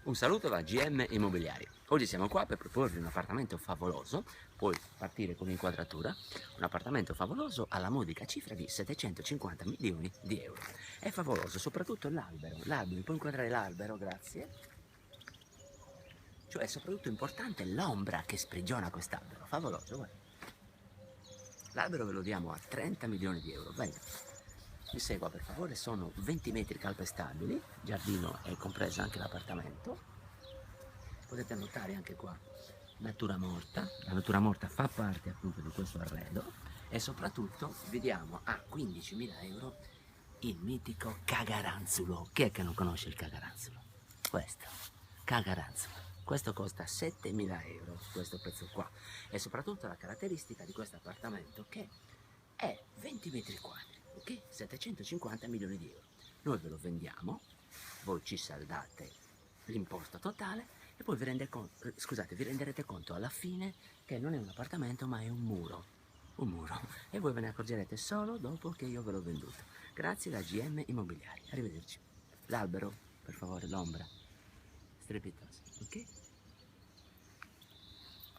Un saluto da GM Immobiliari. Oggi siamo qua per proporvi un appartamento favoloso, puoi partire con l'inquadratura, un appartamento favoloso alla modica cifra di 750 milioni di euro. È favoloso soprattutto l'albero, puoi inquadrare l'albero, grazie. Cioè è soprattutto importante l'ombra che sprigiona quest'albero, favoloso, guarda. L'albero ve lo diamo a 30 milioni di euro, venga. Mi segua per favore, sono 20 metri calpestabili, giardino è compreso anche l'appartamento. Potete notare anche qua natura morta, la natura morta fa parte appunto di questo arredo e soprattutto vediamo a 15.000 euro il mitico cagaranzulo. Chi è che non conosce il cagaranzulo? Questo, cagaranzulo. Questo costa 7.000 euro, questo pezzo qua. E soprattutto la caratteristica di questo appartamento che è 20 metri quadri, ok? 750 milioni di euro. Noi ve lo vendiamo, voi ci saldate l'importo totale e poi vi renderete conto alla fine che non è un appartamento ma è un muro, e voi ve ne accorgerete solo dopo che io ve l'ho venduto. Grazie da GM Immobiliari, arrivederci. L'albero, per favore, l'ombra, strepitosa, ok?